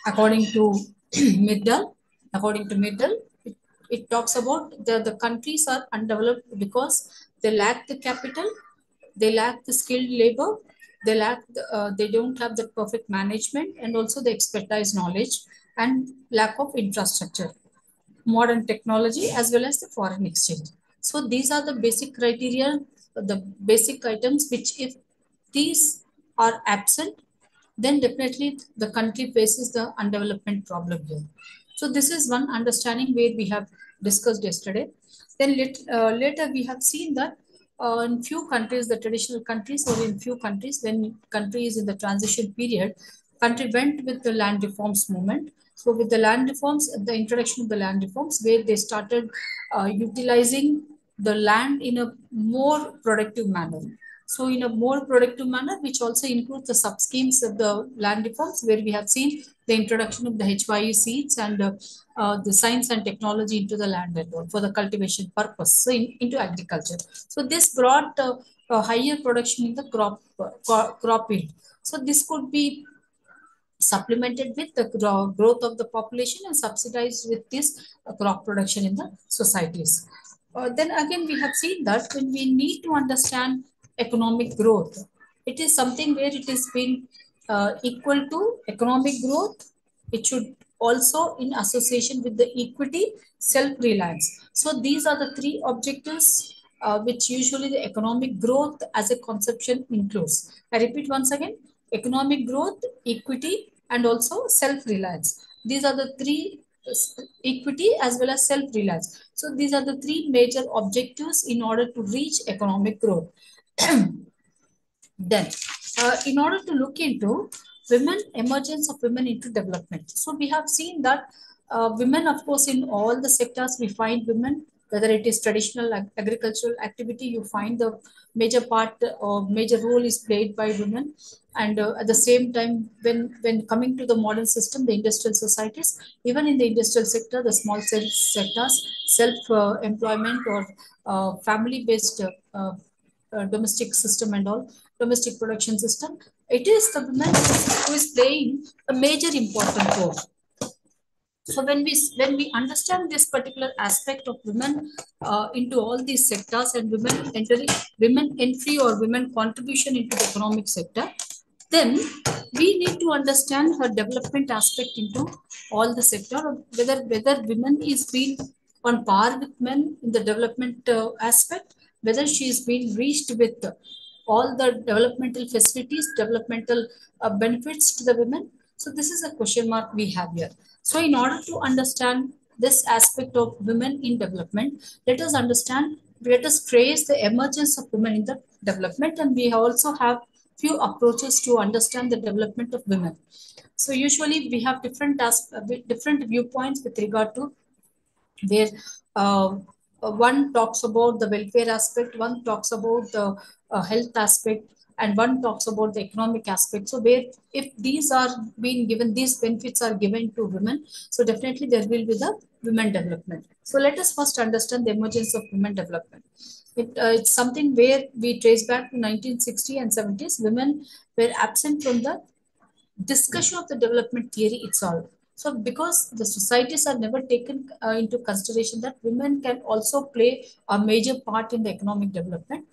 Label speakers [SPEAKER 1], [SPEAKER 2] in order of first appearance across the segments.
[SPEAKER 1] according to Middle, it talks about the countries are undeveloped because they lack the capital, they lack the skilled labor, they don't have the perfect management, and also the expertise knowledge and lack of infrastructure, modern technology, as well as the foreign exchange. So these are the basic criteria, the basic items which, if these are absent, then definitely the country faces the undevelopment problem here. So this is one understanding where we have discussed yesterday. Then later we have seen that in few countries, the traditional countries, or in few countries, when country is in the transition period, country went with the land reforms movement. So with the land reforms, the introduction of the land reforms, where they started utilizing the land in a more productive manner. So in a more productive manner, which also includes the sub schemes of the land reforms, where we have seen the introduction of the HYU seeds and the science and technology into the land network for the cultivation purpose, so into agriculture. So this brought a higher production in the crop yield. So this could be supplemented with the growth of the population and subsidized with this crop production in the societies. Then again, we have seen that when we need to understand economic growth, it is something where it is being equal to economic growth. It should also in association with the equity, self-reliance. So these are the three objectives which usually the economic growth as a conception includes. I repeat once again: economic growth, equity, and also self-reliance. These are the three: equity as well as self-reliance. So these are the three major objectives in order to reach economic growth. Then, in order to look into emergence of women into development. So we have seen that women, of course, in all the sectors, we find women, whether it is traditional agricultural activity, you find the major part or major role is played by women. And at the same time, when coming to the modern system, the industrial societies, even in the industrial sector, the small sectors, self-employment or family-based domestic system and all, domestic production system, it is the women who is playing a major important role. So when we understand this particular aspect of women into all these sectors, and women entry or women contribution into the economic sector, then we need to understand her development aspect into all the sector, whether women is being on par with men in the development aspect, whether she is being reached with all the developmental facilities, developmental benefits to the women. So this is a question mark we have here. So in order to understand this aspect of women in development, let us trace the emergence of women in the development, and we also have few approaches to understand the development of women. So usually we have different viewpoints with regard to where one talks about the welfare aspect, one talks about the health aspect, and one talks about the economic aspect. So where if these are being given, these benefits are given to women, so definitely there will be the women development. So let us first understand the emergence of women development. It's something where we trace back to 1960 and 70s. Women were absent from the discussion of the development theory itself. So because the societies are never taken into consideration that women can also play a major part in the economic development,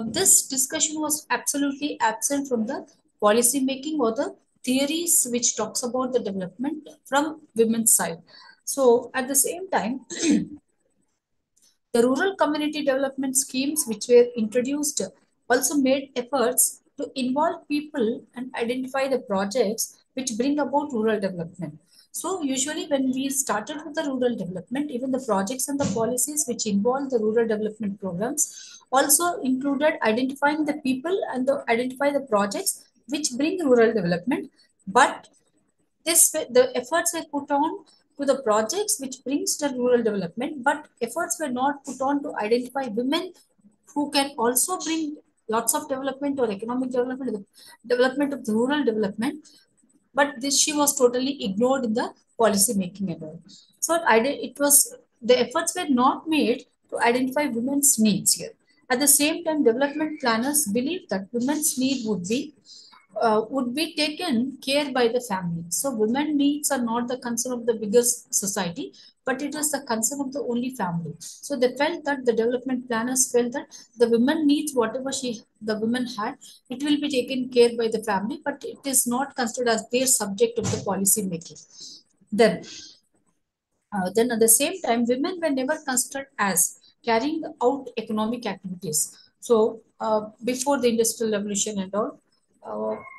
[SPEAKER 1] this discussion was absolutely absent from the policy making or the theories which talks about the development from women's side. So at the same time, the rural community development schemes which were introduced also made efforts to involve people and identify the projects which bring about rural development. So usually when we started with the rural development, even the projects and the policies which involve the rural development programs also included identifying the people and identify the projects which bring rural development. But the efforts were put on to the projects which brings the rural development, but efforts were not put on to identify women who can also bring lots of development or economic development, the development of the rural development. But this she was totally ignored in the policy making and all. So the efforts were not made to identify women's needs here. At the same time, development planners believe that women's need would be would be taken care by the family. So women needs are not the concern of the bigger society, but it is the concern of the only family. So they felt that the development planners felt that the women needs whatever the women had, it will be taken care by the family, but it is not considered as their subject of the policy making. Then at the same time, women were never considered as carrying out economic activities. So before the industrial revolution and all,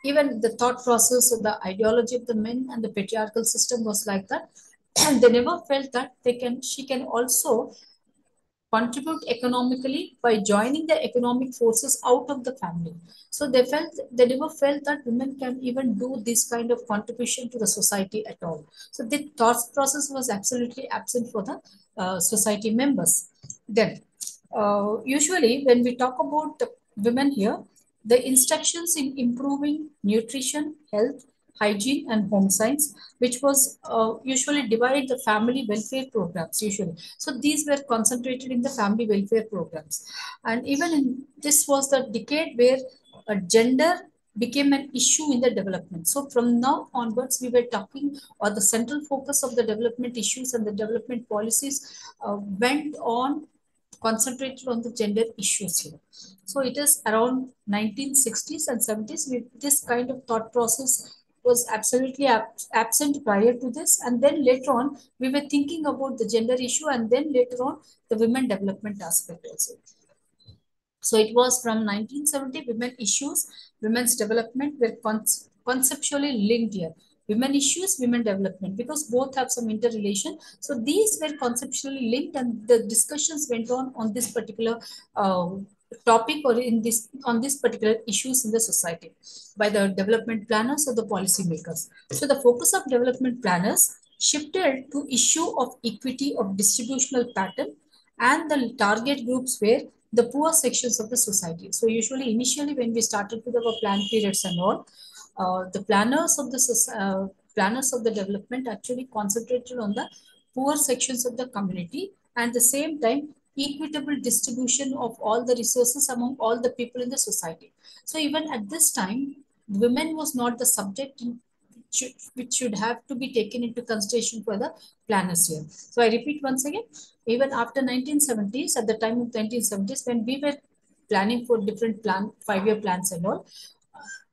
[SPEAKER 1] even the thought process of the ideology of the men and the patriarchal system was like that. And they never felt that she can also contribute economically by joining the economic forces out of the family. So they never felt that women can even do this kind of contribution to the society at all. So the thought process was absolutely absent for the society members. Then, usually when we talk about the women here, the instructions in improving nutrition, health, hygiene, and home science, which was usually divide the family welfare programs usually. So these were concentrated in the family welfare programs. And even in this was the decade where gender became an issue in the development. So from now onwards, we were talking, or the central focus of the development issues and the development policies went on concentrated on the gender issues here. So it is around 1960s and 70s. This kind of thought process was absolutely absent prior to this. And then later on, we were thinking about the gender issue, and then later on, the women development aspect also. So it was from 1970, women issues, women's development were conceptually linked here. Women issues, women development, because both have some interrelation. So these were conceptually linked, and the discussions went on this particular topic, or in this on this particular issues in the society by the development planners or the policy makers. So the focus of development planners shifted to issue of equity of distributional pattern, and the target groups were the poor sections of the society. So usually initially when we started with our plan periods and all, the planners of the development actually concentrated on the poor sections of the community, and the same time equitable distribution of all the resources among all the people in the society. So even at this time, women was not the subject which should have to be taken into consideration for the planners here. So I repeat once again, even after 1970s, at the time of 1970s, when we were planning for different 5-year plans and all,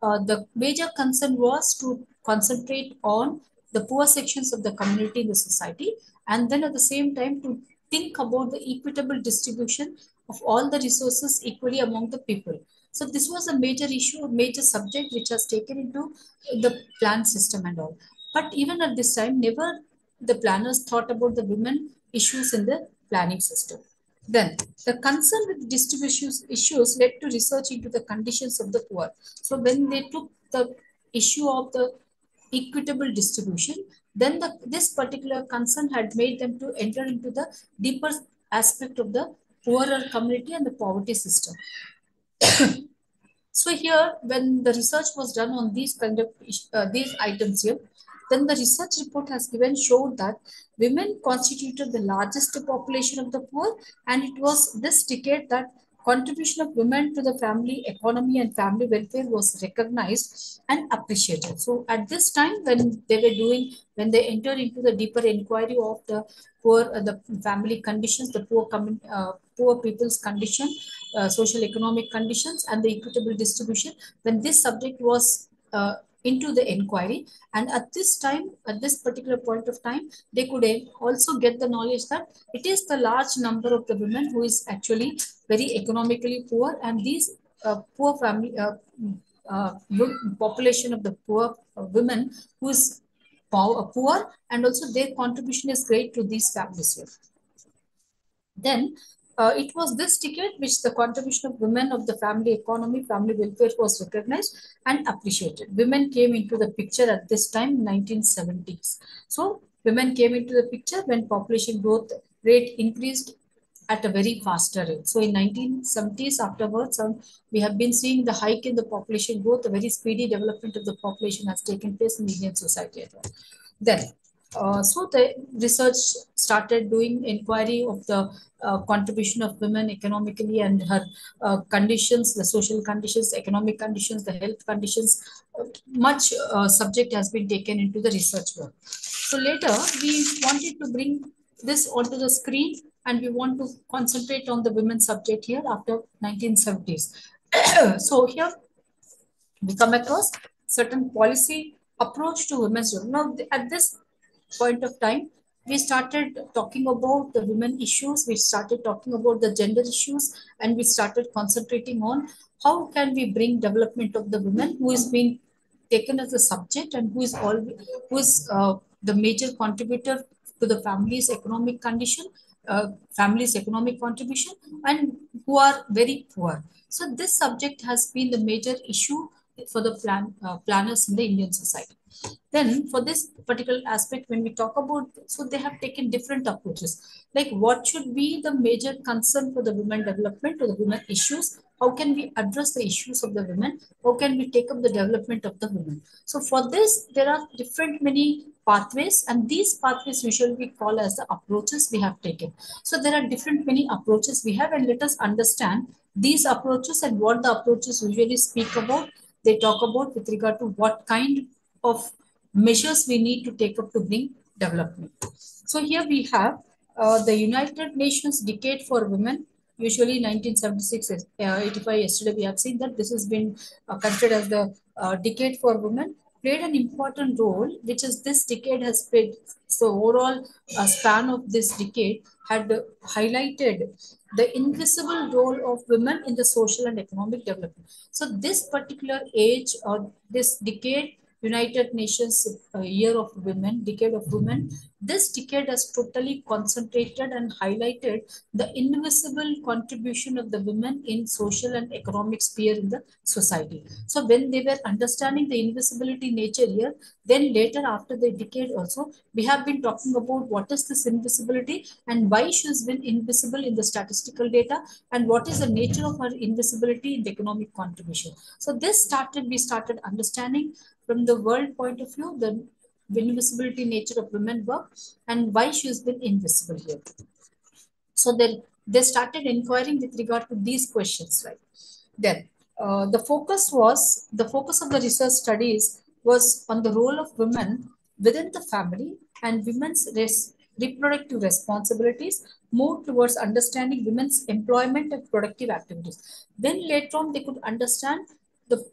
[SPEAKER 1] the major concern was to concentrate on the poor sections of the community in the society, and then at the same time to think about the equitable distribution of all the resources equally among the people. So this was a major issue, a major subject which was taken into the plan system and all. But even at this time, never the planners thought about the women issues in the planning system. Then, the concern with distribution issues led to research into the conditions of the poor. So, when they took the issue of the equitable distribution, then this particular concern had made them to enter into the deeper aspect of the poorer community and the poverty system. So here, when the research was done on these kind of these items here, then the research report has given showed that women constituted the largest population of the poor, and it was this decade that contribution of women to the family economy and family welfare was recognized and appreciated. So at this time, when they entered into the deeper inquiry of the poor, the family conditions, the poor people's condition, social economic conditions, and the equitable distribution, when this subject was into the inquiry, and at this particular point of time, they could also get the knowledge that it is the large number of the women who is actually very economically poor, and these poor family population of the poor women who is poor, and also their contribution is great to these families here. Then it was this decade which the contribution of women of the family economy, family welfare was recognized and appreciated. Women came into the picture at this time, 1970s. So women came into the picture when population growth rate increased at a very faster rate. So in 1970s afterwards, we have been seeing the hike in the population growth, a very speedy development of the population has taken place in the Indian society as well. Then So the research started doing inquiry of the contribution of women economically and her conditions, the social conditions, economic conditions, the health conditions. Much subject has been taken into the research work. So later we wanted to bring this onto the screen, and we want to concentrate on the women subject here after 1970s. So here we come across certain policy approach to women's role. Now, at this point of time, we started talking about the women issues, we started talking about the gender issues, and we started concentrating on how can we bring development of the women who is being taken as a subject and who is the major contributor to the family's economic condition, family's economic contribution, and who are very poor. So this subject has been the major issue for the planners in the Indian society. Then for this particular aspect, when we talk about, so they have taken different approaches. Like what should be the major concern for the women development or the women issues? How can we address the issues of the women? How can we take up the development of the women? So for this, there are different many pathways, and these pathways usually we call as the approaches we have taken. So there are different many approaches we have, and let us understand these approaches and what the approaches usually speak about. They talk about with regard to what kind of measures we need to take up to bring development. So here we have the United Nations Decade for Women, usually 1976, 85. Yesterday we have seen that this has been considered as the decade for women, played an important role, which is this decade has played. So overall span of this decade had highlighted the invisible role of women in the social and economic development. So this particular age or this decade, United Nations Year of Women, Decade of Women, this decade has totally concentrated and highlighted the invisible contribution of the women in social and economic sphere in the society. So when they were understanding the invisibility nature here, then later after the decade also, we have been talking about what is this invisibility and why she has been invisible in the statistical data, and what is the nature of her invisibility in the economic contribution. So this started, we started understanding from the world point of view, the invisibility nature of women work and why she has been invisible here. So then they started inquiring with regard to these questions, right? Then the focus of the research studies was on the role of women within the family, and women's reproductive responsibilities moved towards understanding women's employment and productive activities. Then later on, they could understand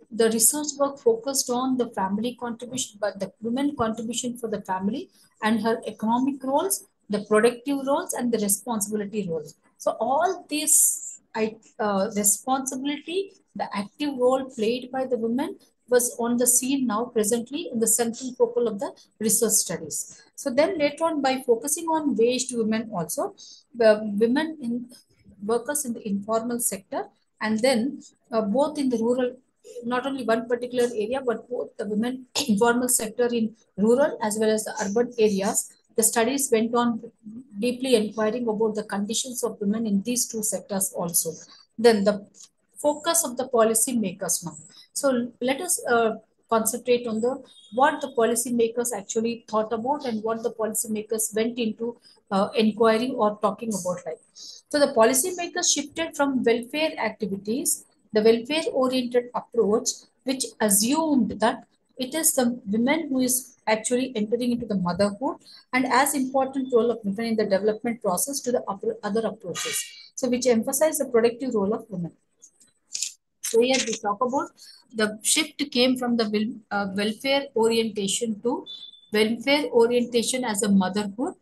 [SPEAKER 1] the research work focused on the family contribution, but the women contribution for the family and her economic roles, the productive roles, and the responsibility roles. So all these responsibility, the active role played by the women was on the scene now presently in the central focal of the research studies. So then later on, by focusing on waged women also, the women in workers in the informal sector, and then both in the rural, not only one particular area, but both the women informal sector in rural as well as the urban areas. The studies went on deeply inquiring about the conditions of women in these two sectors also. Then the focus of the policy makers now. So let us concentrate on the what the policy makers actually thought about and what the policy makers went into inquiring or talking about, like. So the policy makers shifted from welfare activities, the welfare oriented approach, which assumed that it is the women who is actually entering into the motherhood and as important role of women in the development process, to the other approaches, so which emphasize the productive role of women. So here we talk about the shift came from the welfare orientation to welfare orientation as a motherhood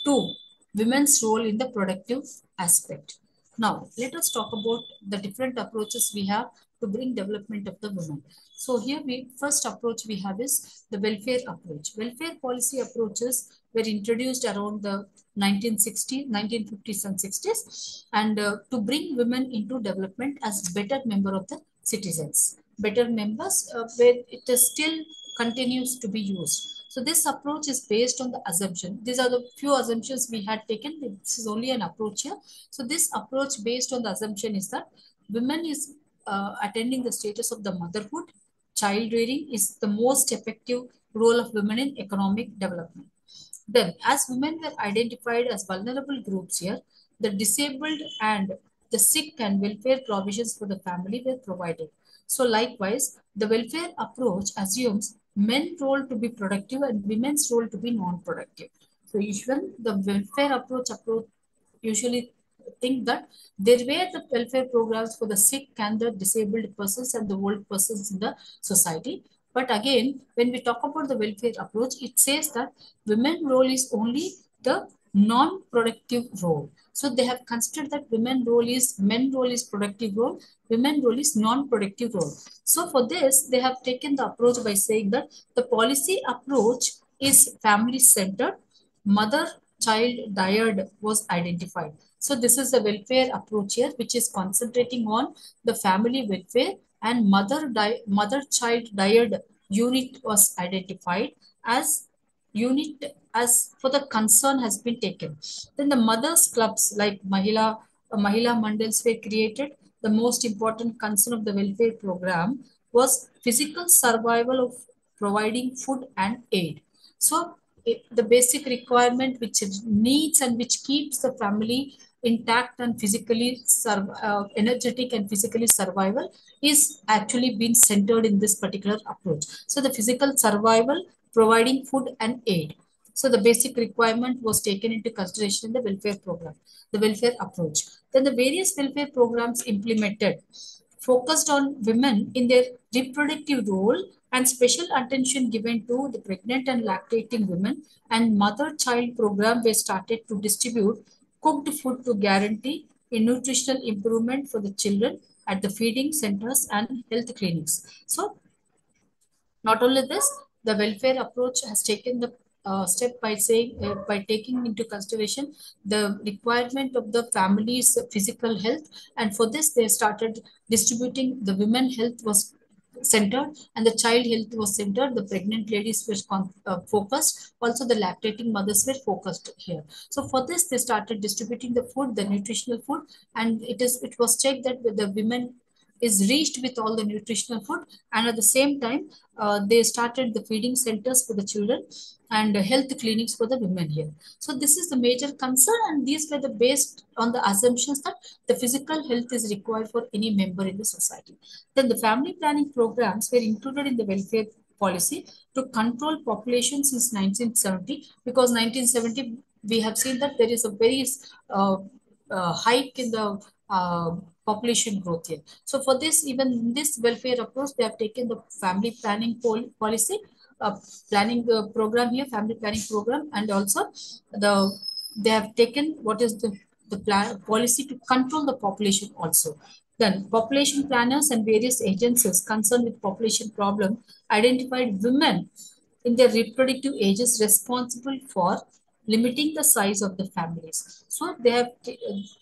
[SPEAKER 1] to women's role in the productive aspect. Now, let us talk about the different approaches we have to bring development of the women. So here we first approach we have is the welfare approach. Welfare policy approaches were introduced around the 1960s, 1950s and 60s, and to bring women into development as better member of the citizens, better members, where it is still continues to be used. So this approach is based on the assumption. These are the few assumptions we had taken. This is only an approach here. So this approach based on the assumption is that women is attending the status of the motherhood, child rearing is the most effective role of women in economic development. Then, as women were identified as vulnerable groups here, the disabled and the sick and welfare provisions for the family were provided. So, likewise, the welfare approach assumes men's role to be productive and women's role to be non-productive. So, usually the welfare approach usually think that there were the welfare programs for the sick and the disabled persons and the old persons in the society. But again, when we talk about the welfare approach, it says that women role is only the non-productive role. So they have considered that men role is productive role, women role is non-productive role. So for this, they have taken the approach by saying that the policy approach is family centered, mother child dyad was identified. So this is the welfare approach here, which is concentrating on the family welfare, and mother child dyad unit was identified as unit as for the concern has been taken. Then the mothers clubs like Mahila Mandals were created. The most important concern of the welfare program was physical survival of providing food and aid. So the basic requirement which it needs and which keeps the family intact and physically energetic and physically survival is actually been centered in this particular approach. So the physical survival, providing food and aid. So the basic requirement was taken into consideration in the welfare program, the welfare approach. Then the various welfare programs implemented focused on women in their reproductive role and special attention given to the pregnant and lactating women, and mother-child program were started to distribute cooked food to guarantee a nutritional improvement for the children at the feeding centers and health clinics. So not only this, the welfare approach has taken the step by saying by taking into consideration the requirement of the family's physical health, and for this they started distributing the women health was centered and the child health was centered. The pregnant ladies were focused. Also, the lactating mothers were focused here. So for this, they started distributing the food, the nutritional food, and it was checked that the women is reached with all the nutritional food, and at the same time they started the feeding centers for the children and health clinics for the women here. So this is the major concern, and these were the based on the assumptions that the physical health is required for any member in the society. Then the family planning programs were included in the welfare policy to control population since 1970, because 1970 we have seen that there is a very uh, hike in the uh, population growth here. So for this, even in this welfare approach, they have taken the family planning policy, planning program here, family planning program, and also they have taken what is the plan policy to control the population also. Then population planners and various agencies concerned with population problem identified women in their reproductive ages responsible for limiting the size of the families. So they have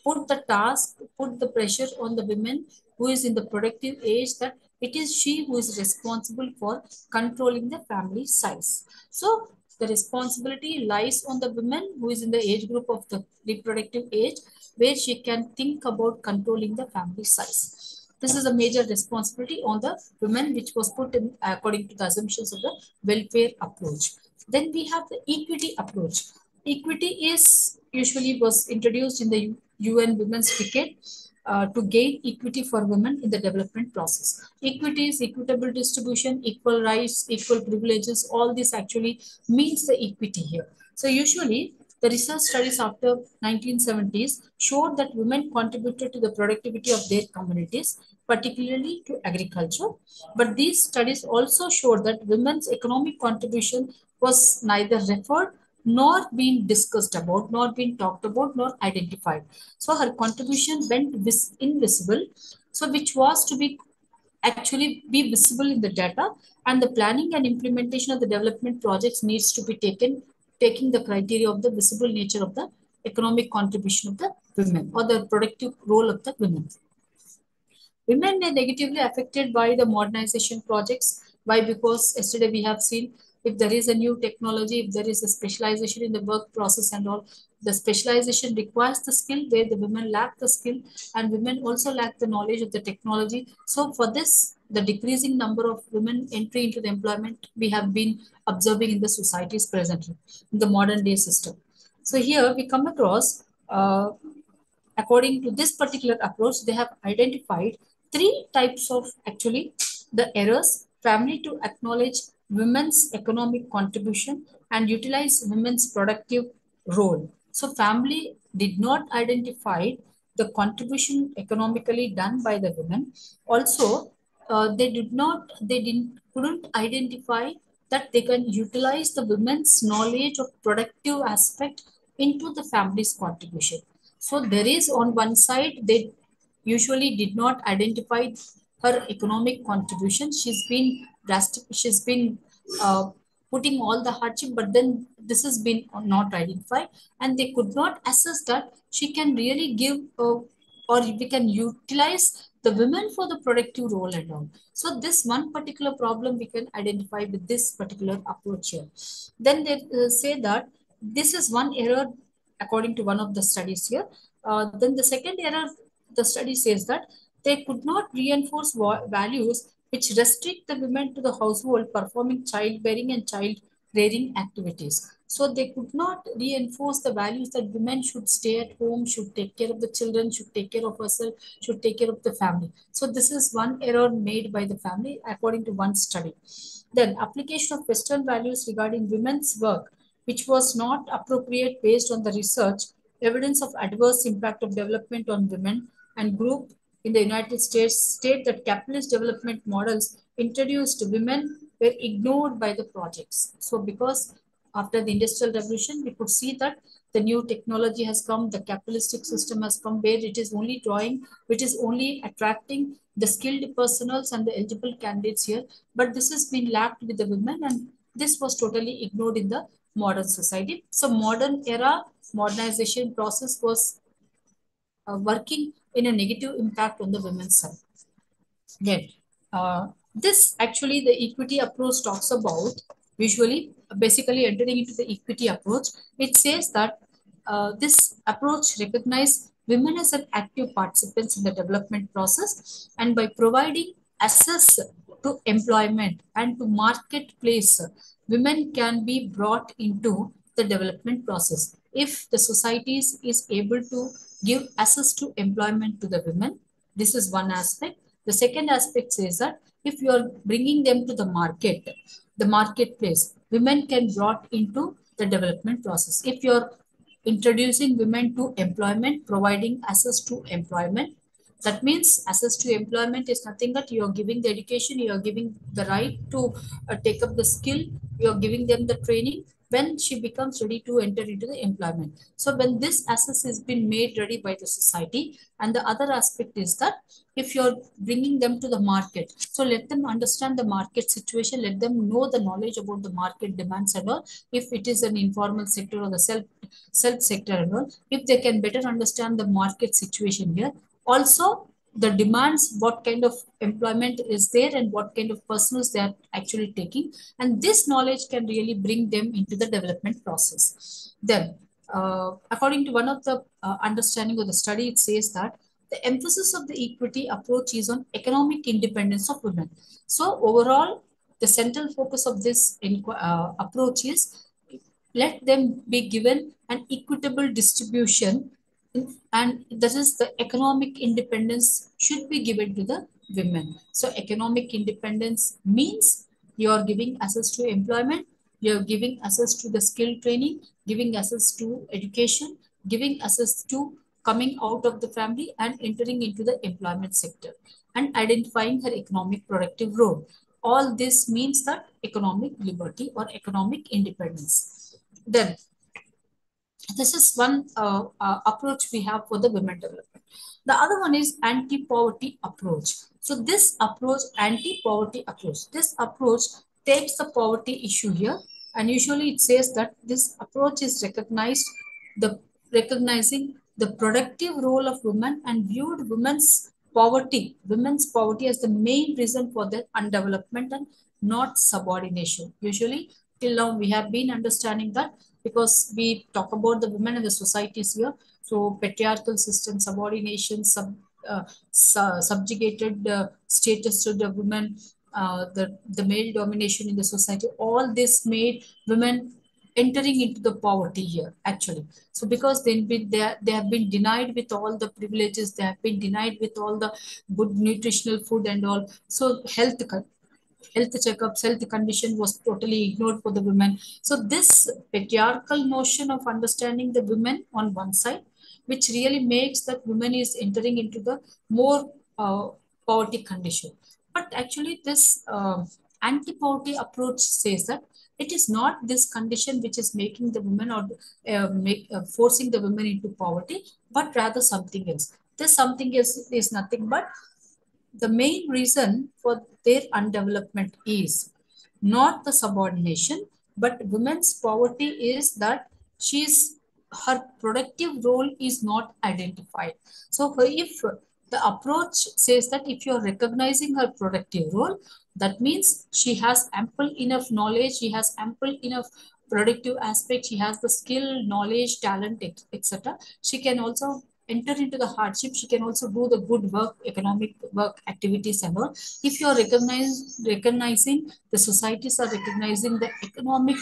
[SPEAKER 1] put the pressure on the women who is in the productive age, that it is she who is responsible for controlling the family size. So the responsibility lies on the woman who is in the age group of the reproductive age, where she can think about controlling the family size. This is a major responsibility on the women, which was put in according to the assumptions of the welfare approach. Then we have the equity approach. Equity is usually was introduced in the UN Women's Decade to gain equity for women in the development process. Equity is equitable distribution, equal rights, equal privileges. All this actually means the equity here. So usually the research studies after 1970s showed that women contributed to the productivity of their communities, particularly to agriculture. But these studies also showed that women's economic contribution was neither referred nor being discussed about, nor being talked about, nor identified. So her contribution went invisible, so which was to be actually be visible in the data, and the planning and implementation of the development projects needs to be taking the criteria of the visible nature of the economic contribution of the women or the productive role of the women. Women were negatively affected by the modernization projects. Why? Because yesterday we have seen, if there is a new technology, if there is a specialization in the work process and all, the specialization requires the skill where the women lack the skill, and women also lack the knowledge of the technology. So for this, the decreasing number of women entry into the employment we have been observing in the societies presently, in the modern day system. So here we come across, according to this particular approach, they have identified three types of actually the errors. Family to acknowledge women's economic contribution and utilize women's productive role. So family did not identify the contribution economically done by the women. Also, they didn't couldn't identify that they can utilize the women's knowledge of productive aspect into the family's contribution. So there is on one side, they usually did not identify her economic contribution. She's been drastic, she's been putting all the hardship, but then this has been not identified, and they could not assess that she can really give or we can utilize the women for the productive role and all. So this one particular problem we can identify with this particular approach here. Then they say that this is one error according to one of the studies here. Then the second error, the study says that they could not reinforce values which restrict the women to the household performing childbearing and child rearing activities. So they could not reinforce the values that women should stay at home, should take care of the children, should take care of herself, should take care of the family. So this is one error made by the family according to one study. Then application of Western values regarding women's work, which was not appropriate based on the research, evidence of adverse impact of development on women and group in the United States state that capitalist development models introduced women were ignored by the projects. So because after the industrial revolution, we could see that the new technology has come, the capitalistic system has come where it is only drawing, which is only attracting the skilled personals and the eligible candidates here. But this has been lacked with the women, and this was totally ignored in the modern society. So modern era modernization process was working in a negative impact on the women's side. Then, this actually the equity approach talks about usually basically entering into the equity approach. It says that this approach recognizes women as an active participants in the development process, and by providing access to employment and to marketplace, women can be brought into the development process. If the societies is able to give access to employment to the women, this is one aspect. The second aspect says that if you are bringing them to the marketplace, women can brought into the development process. If you are introducing women to employment, providing access to employment, that means access to employment is nothing that you are giving the education, you are giving the right to take up the skill, you are giving them the training when she becomes ready to enter into the employment. So when this access has been made ready by the society, and the other aspect is that if you're bringing them to the market, so let them understand the market situation, let them know the knowledge about the market demands and all. If it is an informal sector or the self sector and all, if they can better understand the market situation here, also the demands, what kind of employment is there and what kind of personals they are actually taking, and this knowledge can really bring them into the development process. Then according to one of the understanding of the study, it says that the emphasis of the equity approach is on economic independence of women. So overall, the central focus of this approach is let them be given an equitable distribution, and this is the economic independence should be given to the women. So economic independence means you are giving access to employment, you are giving access to the skill training, giving access to education, giving access to coming out of the family and entering into the employment sector, and identifying her economic productive role. All this means that economic liberty or economic independence. Then this is one approach we have for the women development. The other one is anti-poverty approach. So this approach, anti-poverty approach, this approach takes the poverty issue here, and usually it says that this approach is recognizing the productive role of women and viewed women's poverty as the main reason for their undevelopment and not subordination. Usually till now we have been understanding that because we talk about the women and the societies here. So patriarchal system, subordination, subjugated status to the women, the male domination in the society, all this made women entering into the poverty here actually. So because they have been denied with all the privileges, they have been denied with all the good nutritional food and all. So health checkups, health condition was totally ignored for the women. So this patriarchal notion of understanding the women on one side, which really makes that women is entering into the more poverty condition. But actually, this anti-poverty approach says that it is not this condition which is making the women or forcing the women into poverty, but rather something else. This something else is nothing but the main reason for their undevelopment is not the subordination, but women's poverty is that she's her productive role is not identified. So if the approach says that if you're recognizing her productive role, that means she has ample enough knowledge, she has ample enough productive aspect, she has the skill, knowledge, talent, etc. She can also enter into the hardship, she can also do the good work, economic work activities and all. If you are recognizing, the societies are recognizing the economic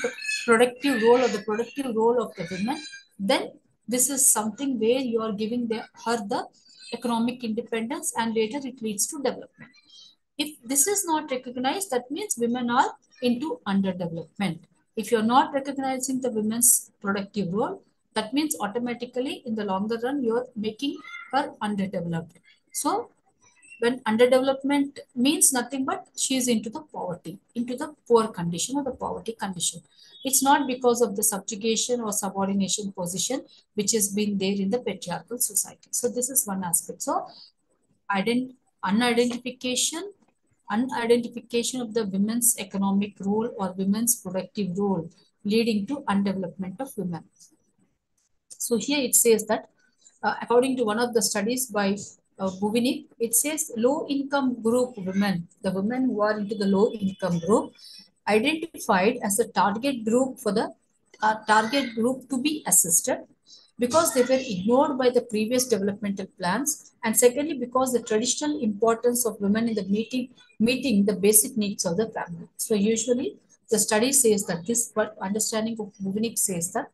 [SPEAKER 1] productive role or the productive role of the women, then this is something where you are giving her the economic independence, and later it leads to development. If this is not recognized, that means women are into underdevelopment. If you're not recognizing the women's productive role, that means automatically in the longer run, you're making her underdeveloped. So when underdevelopment means nothing but she is into the poverty, into the poor condition or the poverty condition. It's not because of the subjugation or subordination position which has been there in the patriarchal society. So this is one aspect. So unidentification unidentification of the women's economic role or women's productive role leading to undevelopment of women. So here it says that according to one of the studies by Buvinic, it says low income group women, the women who are into the low income group, identified as a target group for the target group to be assisted because they were ignored by the previous developmental plans, and secondly because the traditional importance of women in the meeting the basic needs of the family. So usually the study says that this, but understanding of Buvinic says that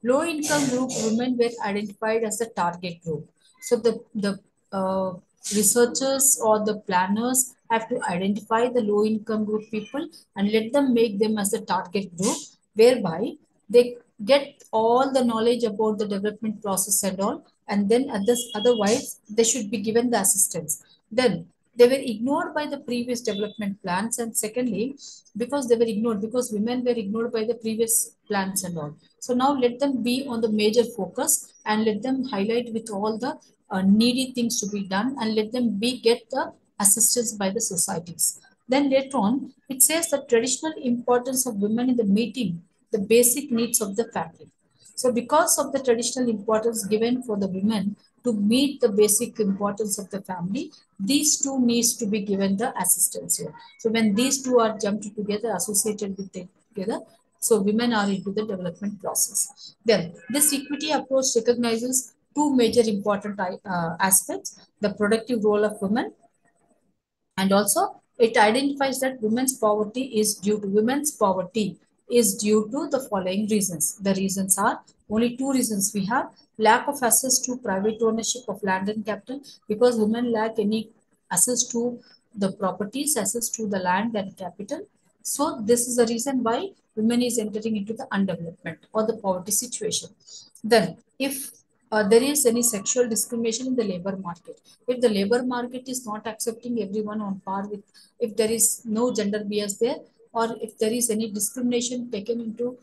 [SPEAKER 1] low income group women were identified as the target group. So the researchers or the planners have to identify the low income group people and let them make them as a target group, whereby they get all the knowledge about the development process and all, and then otherwise they should be given the assistance. Then they were ignored by the previous development plans, and secondly because they were ignored, because women were ignored by the previous plans and all. So now let them be on the major focus and let them highlight with all the needy things to be done, and let them get the assistance by the societies. Then later on, it says the traditional importance of women in the meeting the basic needs of the family. So because of the traditional importance given for the women to meet the basic importance of the family, these two needs to be given the assistance here. So when these two are jumped together, associated with it together, so women are into the development process. Then this equity approach recognizes two major important aspects: the productive role of women, and also it identifies that women's poverty is due to the following reasons. The reasons are only two reasons we have: lack of access to private ownership of land and capital, because women lack any access to the properties, access to the land and capital. So this is the reason why women is entering into the undevelopment or the poverty situation. Then if there is any sexual discrimination in the labor market, if the labor market is not accepting everyone on par with, if there is no gender bias there, or if there is any discrimination taken into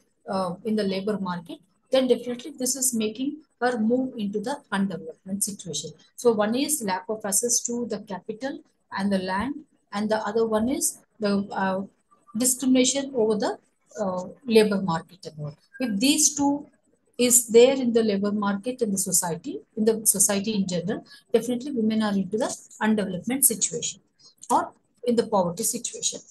[SPEAKER 1] in the labor market, then definitely this is making her move into the undevelopment situation. So one is lack of access to the capital and the land, and the other one is the discrimination over the labor market. If these two is there in the labor market and in the society in general, definitely women are into the undevelopment situation or in the poverty situation.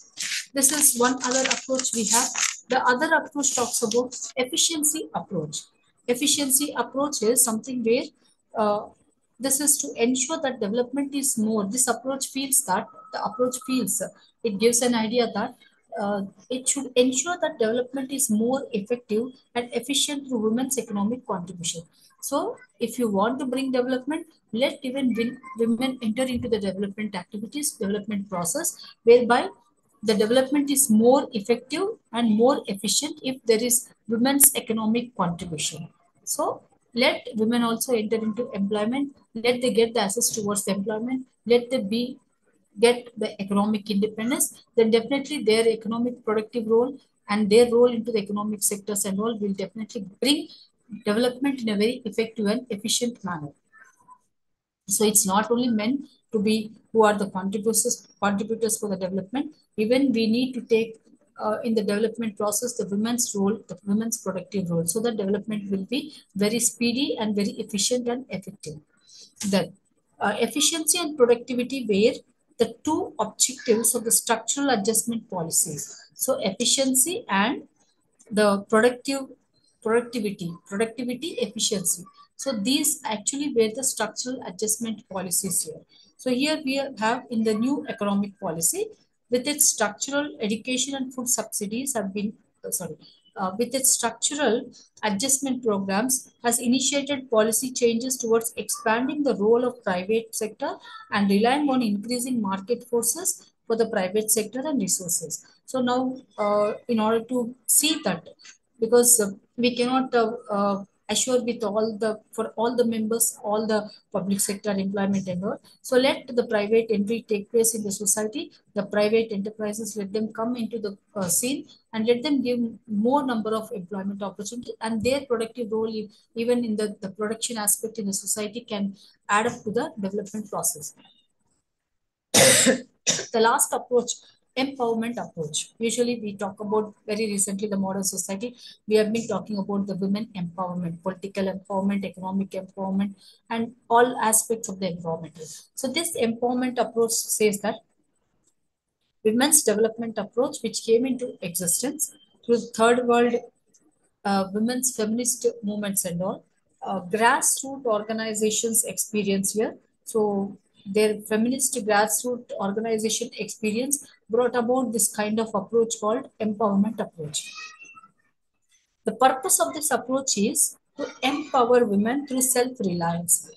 [SPEAKER 1] This is one other approach we have. The other approach talks about efficiency approach. Efficiency approach is something where This is to ensure that development is more. This approach feels that the approach feels it gives an idea that it should ensure that development is more effective and efficient through women's economic contribution. So, if you want to bring development, let even women enter into the development activities, development process, whereby the development is more effective and more efficient if there is women's economic contribution. So, let women also enter into employment, let they get the access towards the employment, let they be get the economic independence, then definitely their economic productive role and their role into the economic sectors and all will definitely bring development in a very effective and efficient manner. So it's not only men to be who are the contributors for the development. Even we need to take in the development process the women's role, the women's productive role, so that development will be very speedy and very efficient and effective. Then efficiency and productivity were the two objectives of the structural adjustment policies. So efficiency and the productivity efficiency. So these actually were the structural adjustment policies here. So here we have in the new economic policy with its structural education and food subsidies have been sorry with its structural adjustment programs has initiated policy changes towards expanding the role of private sector and relying on increasing market forces for the private sector and resources. So now, in order to see that, because we cannot assure with all the for all the members, all the public sector employment and all. So let the private entry take place in the society. The private enterprises, let them come into the scene and let them give more number of employment opportunity, and their productive role, even in the production aspect in the society, can add up to the development process. The last approach, empowerment approach. Usually we talk about very recently the modern society. We have been talking about the women empowerment, political empowerment, economic empowerment, and all aspects of the empowerment. So this empowerment approach says that women's development approach, which came into existence through third world women's feminist movements and all, grassroots organizations experience here. So their feminist grassroots organization experience brought about this kind of approach called empowerment approach. The purpose of this approach is to empower women through self-reliance.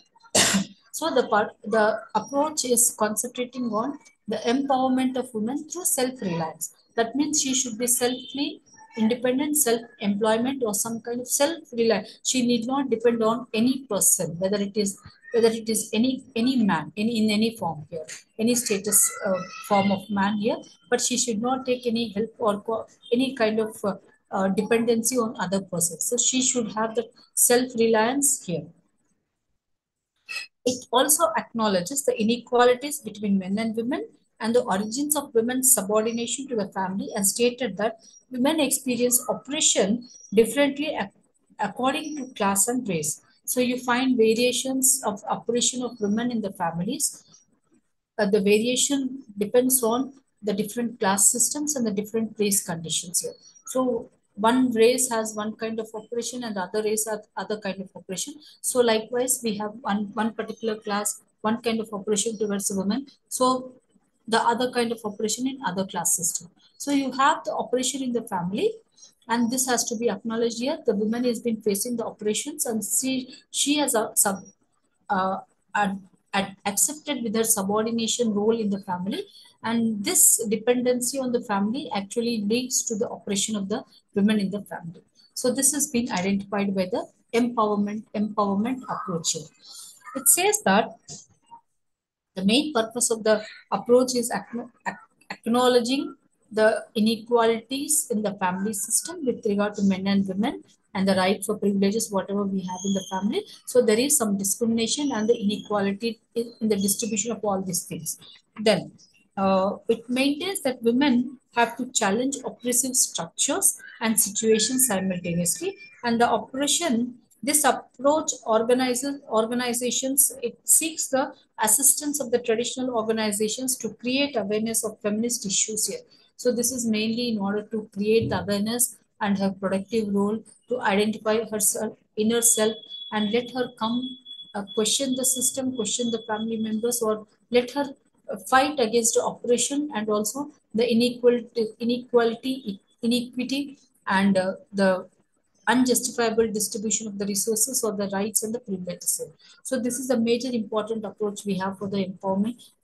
[SPEAKER 1] So the approach is concentrating on the empowerment of women through self-reliance. That means she should be independent, self-employment, or some kind of self-reliance. She need not depend on any person, whether it is any man in any form here, any status form of man here, but she should not take any help or any kind of dependency on other persons. So she should have the self-reliance here. It also acknowledges the inequalities between men and women and the origins of women's subordination to the family, and stated that women experience oppression differently according to class and race. So you find variations of oppression of women in the families. The variation depends on the different class systems and the different race conditions here. So one race has one kind of operation and the other race has other kind of operation. So likewise, we have one particular class, one kind of operation towards women. So the other kind of operation in other class system. So you have the operation in the family, and this has to be acknowledged here. The woman has been facing the operations, and she has a uh, ad, accepted with her subordination role in the family, and this dependency on the family actually leads to the oppression of the women in the family. So this has been identified by the empowerment approach here. It says that the main purpose of the approach is acknowledging the inequalities in the family system with regard to men and women and the rights or privileges, whatever we have in the family. So there is some discrimination and the inequality in the distribution of all these things. Then it maintains that women have to challenge oppressive structures and situations simultaneously, and the oppression. This approach organizations, it seeks the assistance of the traditional organizations to create awareness of feminist issues here. So this is mainly in order to create the awareness and her productive role to identify herself, inner self, and let her come question the system, question the family members, or let her fight against the oppression and also the inequity, and the unjustifiable distribution of the resources or the rights and the privileges. So this is a major important approach we have for the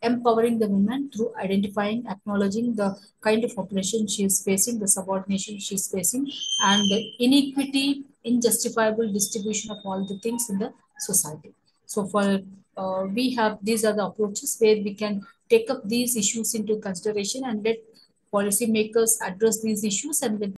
[SPEAKER 1] empowering the woman through identifying, acknowledging the kind of oppression she is facing, the subordination she is facing, and the inequity, injustifiable distribution of all the things in the society. So for we have these are the approaches where we can take up these issues into consideration and let policymakers address these issues and let